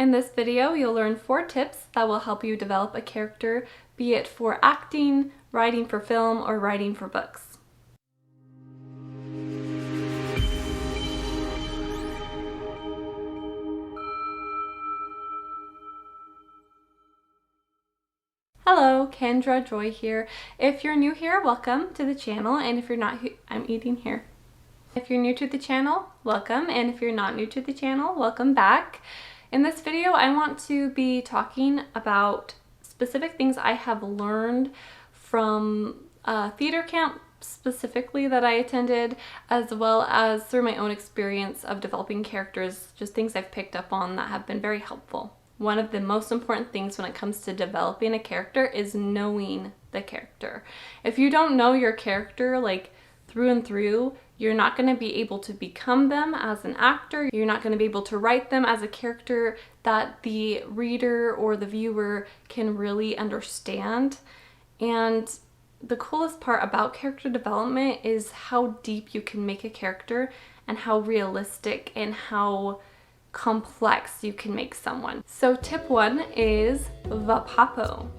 In this video, you'll learn 4 tips that will help you develop a character, be it for acting, writing for film, or writing for books. Hello, Kendra Joy here. If you're new here, welcome to the channel, and if you're not, I'm eating here. If you're new to the channel, welcome, and if you're not new to the channel, welcome back. In this video, I want to be talking about specific things I have learned from theater camp specifically that I attended, as well as through my own experience of developing characters, just things I've picked up on that have been very helpful. One of the most important things when it comes to developing a character is knowing the character. If you don't know your character like through and through, you're not going to be able to become them as an actor. You're not going to be able to write them as a character that the reader or the viewer can really understand. And the coolest part about character development is how deep you can make a character and how realistic and how complex you can make someone. So tip 1 is Vapapo.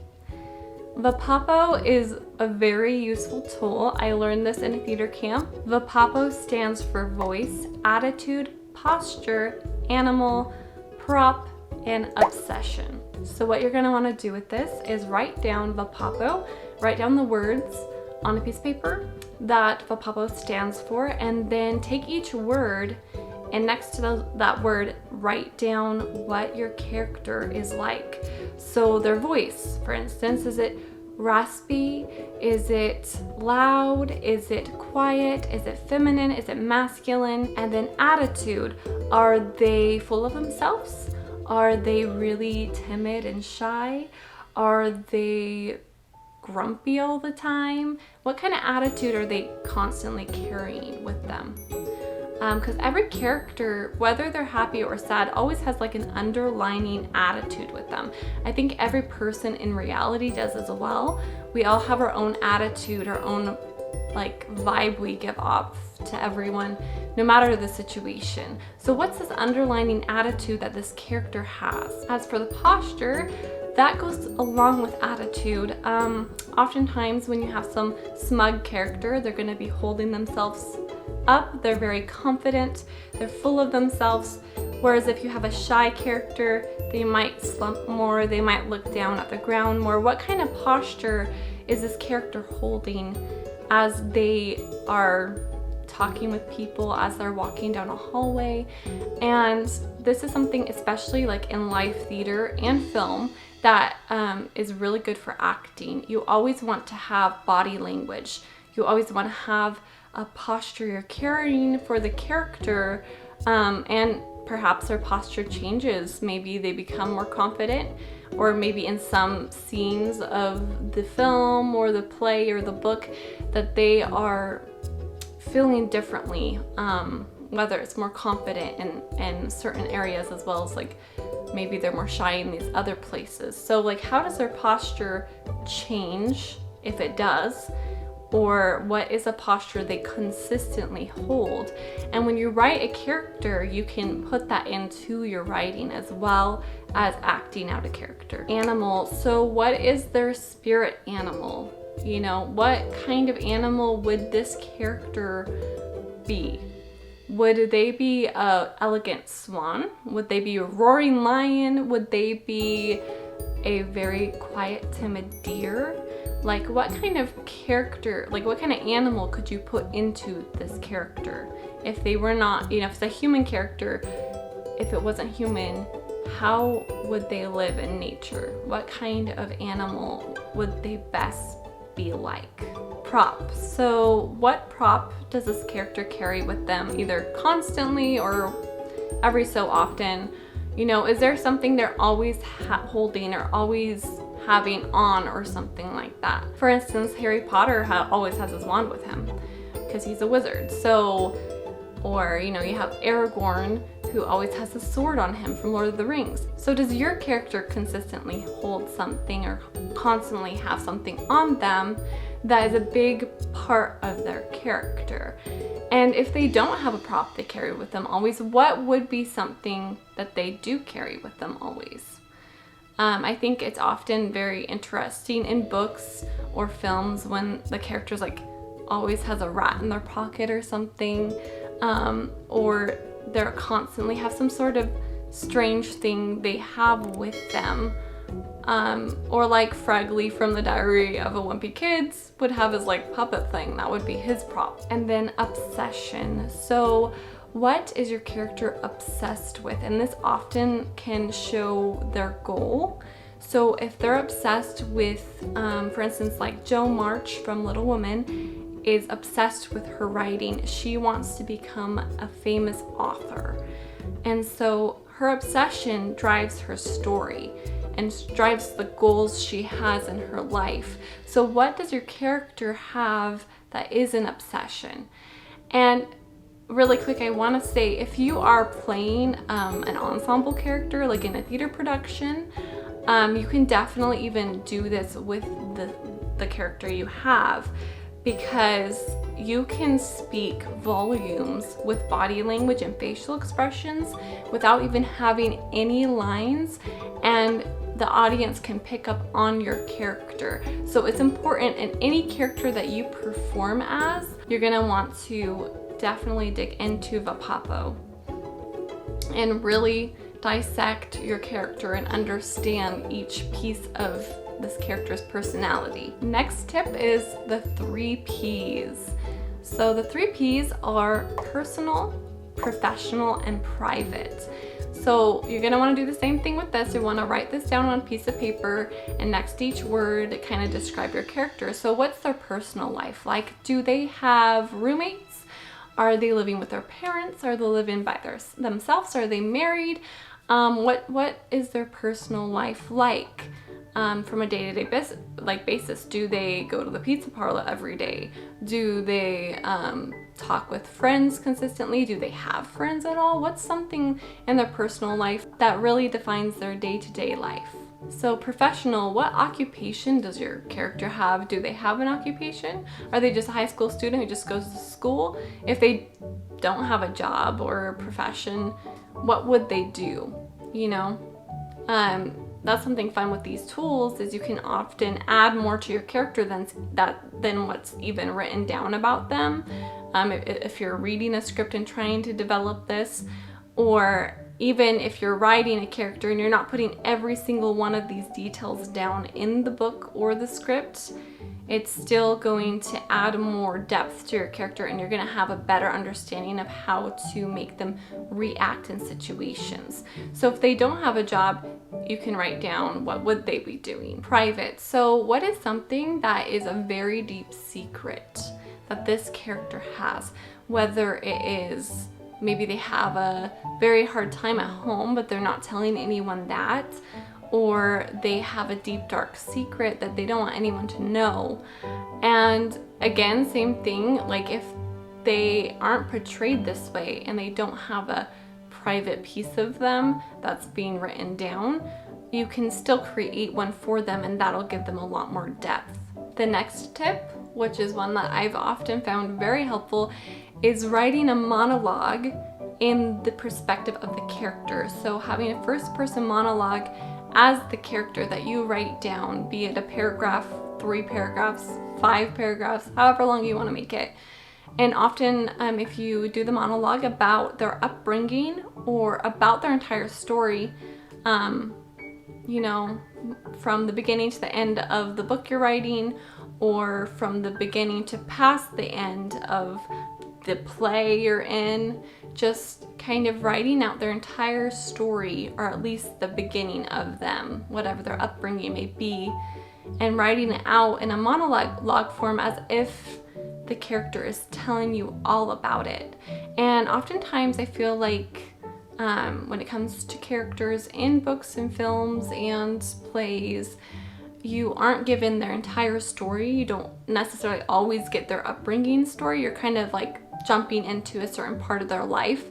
Vapapo is a very useful tool. I learned this in a theater camp. Vapapo stands for voice, attitude, posture, animal, prop, and obsession. So what you're going to want to do with this is write down Vapapo, write down the words on a piece of paper that Vapapo stands for, and then take each word and next to that word, write down what your character is like. So their voice, for instance, is it raspy? Is it loud? Is it quiet? Is it feminine? Is it masculine? And then attitude, are they full of themselves? Are they really timid and shy? Are they grumpy all the time? What kind of attitude are they constantly carrying with them? Because every character, whether they're happy or sad, always has like an underlining attitude with them. I think every person in reality does as well. We all have our own attitude, our own like vibe we give off to everyone, no matter the situation. So what's this underlining attitude that this character has? As for the posture, that goes along with attitude. Oftentimes when you have some smug character, they're going to be holding themselves up, they're very confident, they're full of themselves. Whereas if you have a shy character, they might slump more, they might look down at the ground more. What kind of posture is this character holding as they are talking with people, as they're walking down a hallway? And this is something, especially like in live theater and film, that is really good for acting. You always want to have body language. You always want to have a posture you're carrying for the character, and perhaps their posture changes. Maybe they become more confident, or maybe in some scenes of the film or the play or the book that they are feeling differently, whether it's more confident in certain areas as well as like maybe they're more shy in these other places. So like, how does their posture change, if it does? Or what is a posture they consistently hold? And when you write a character, you can put that into your writing as well as acting out a character. Animal, so what is their spirit animal? You know, what kind of animal would this character be? Would they be an elegant swan? Would they be a roaring lion? Would they be a very quiet, timid deer? Like, what kind of character, like what kind of animal could you put into this character? If they were not, you know, if it's a human character, if it wasn't human, how would they live in nature? What kind of animal would they best be like? Prop. So what prop does this character carry with them, either constantly or every so often? You know, is there something they're always holding or always having on or something like that? For instance, Harry Potter always has his wand with him because he's a wizard. So, or you know, you have Aragorn who always has a sword on him from Lord of the Rings. So does your character consistently hold something or constantly have something on them that is a big part part of their character. And if they don't have a prop they carry with them always, what would be something that they do carry with them always? I think it's often very interesting in books or films when the character's like always has a rat in their pocket or something, or they're constantly have some sort of strange thing they have with them. Or like Fragley from the Diary of a Wimpy Kids would have his like puppet thing. That would be his prop. And then obsession. So what is your character obsessed with? And this often can show their goal. So if they're obsessed with, for instance, like Jo March from Little Women is obsessed with her writing. She wants to become a famous author. And so her obsession drives her story and drives the goals she has in her life. So what does your character have that is an obsession? And really quick, I want to say, if you are playing an ensemble character, like in a theater production, you can definitely even do this with the character you have, because you can speak volumes with body language and facial expressions without even having any lines, and the audience can pick up on your character. So it's important in any character that you perform as, you're gonna want to definitely dig into Vapapo and really dissect your character and understand each piece of this character's personality. Next tip is the 3 Ps. So the 3 Ps are personal, professional, and private. So you're gonna wanna do the same thing with this. You wanna write this down on a piece of paper, and next to each word, kind of describe your character. So what's their personal life like? Do they have roommates? Are they living with their parents? Are they living by themselves? Are they married? What is their personal life like? From a day-to-day basis. Do they go to the pizza parlor every day? Do they talk with friends consistently? Do they have friends at all? What's something in their personal life that really defines their day-to-day life? So professional, what occupation does your character have? Do they have an occupation? Are they just a high school student who just goes to school? If they don't have a job or a profession, what would they do? You know? That's something fun with these tools, is you can often add more to your character than what's even written down about them. If you're reading a script and trying to develop this, or even if you're writing a character and you're not putting every single one of these details down in the book or the script, it's still going to add more depth to your character, and you're going to have a better understanding of how to make them react in situations. So if they don't have a job, you can write down what would they be doing. Private. So what is something that is a very deep secret that this character has? Whether it is maybe they have a very hard time at home, but they're not telling anyone that, or they have a deep dark secret that they don't want anyone to know. And again, same thing, like if they aren't portrayed this way and they don't have a private piece of them that's being written down, you can still create one for them, and that'll give them a lot more depth. The next tip, which is one that I've often found very helpful, is writing a monologue in the perspective of the character. So having a first person monologue as the character that you write down, be it a paragraph, 3 paragraphs, 5 paragraphs, however long you want to make it. And often if you do the monologue about their upbringing or about their entire story, you know, from the beginning to the end of the book you're writing, or from the beginning to past the end of the play you're in, just kind of writing out their entire story, or at least the beginning of them, whatever their upbringing may be, and writing it out in a monologue form as if the character is telling you all about it. And oftentimes I feel like when it comes to characters in books and films and plays, you aren't given their entire story. You don't necessarily always get their upbringing story. You're kind of like jumping into a certain part of their life.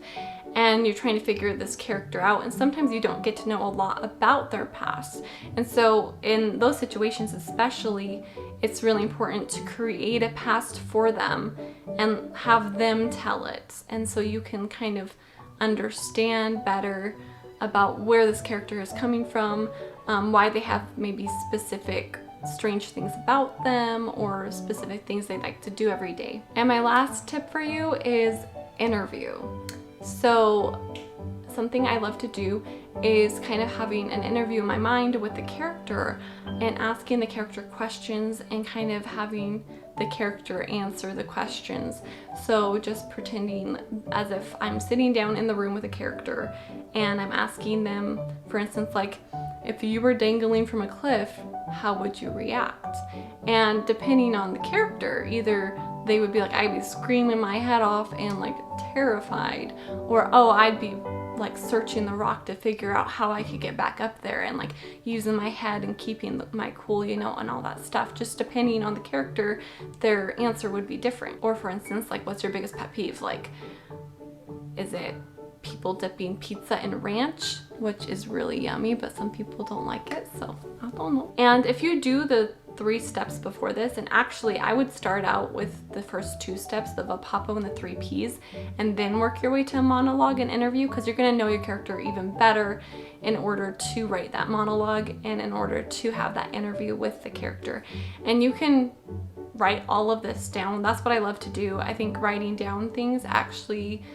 and you're trying to figure this character out, and sometimes you don't get to know a lot about their past. And so in those situations especially, it's really important to create a past for them and have them tell it, and so you can kind of understand better about where this character is coming from, why they have maybe specific strange things about them or specific things they like to do every day. And my last tip for you is interview. So something I love to do is kind of having an interview in my mind with the character and asking the character questions and kind of having the character answer the questions. So just pretending as if I'm sitting down in the room with a character and I'm asking them, for instance, like, if you were dangling from a cliff, how would you react? And depending on the character, either they would be like, I'd be screaming my head off and like terrified, or oh, I'd be like searching the rock to figure out how I could get back up there and like using my head and keeping my cool, you know, and all that stuff. Just depending on the character, their answer would be different. Or for instance, like, what's your biggest pet peeve? Like, is it people dipping pizza in ranch, which is really yummy, but some people don't like it, so I don't know. And if you do the 3 steps before this, and actually I would start out with the first 2 steps, the Vapapo and the 3 Ps, and then work your way to a monologue and interview, because you're going to know your character even better in order to write that monologue and in order to have that interview with the character. And you can write all of this down. That's what I love to do. I think writing down things actually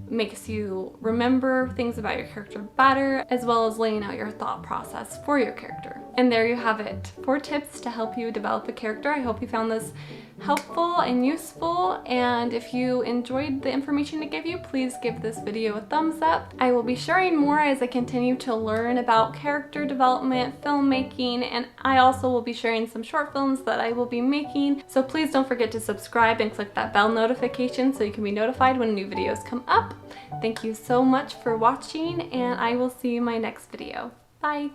makes you remember things about your character better, as well as laying out your thought process for your character. And there you have it, 4 tips to help you develop a character. I hope you found this helpful and useful, and if you enjoyed the information it gave you, please give this video a thumbs up. I will be sharing more as I continue to learn about character development, filmmaking, and I also will be sharing some short films that I will be making. So please don't forget to subscribe and click that bell notification so you can be notified when new videos come up. Thank you so much for watching, and I will see you in my next video. Bye!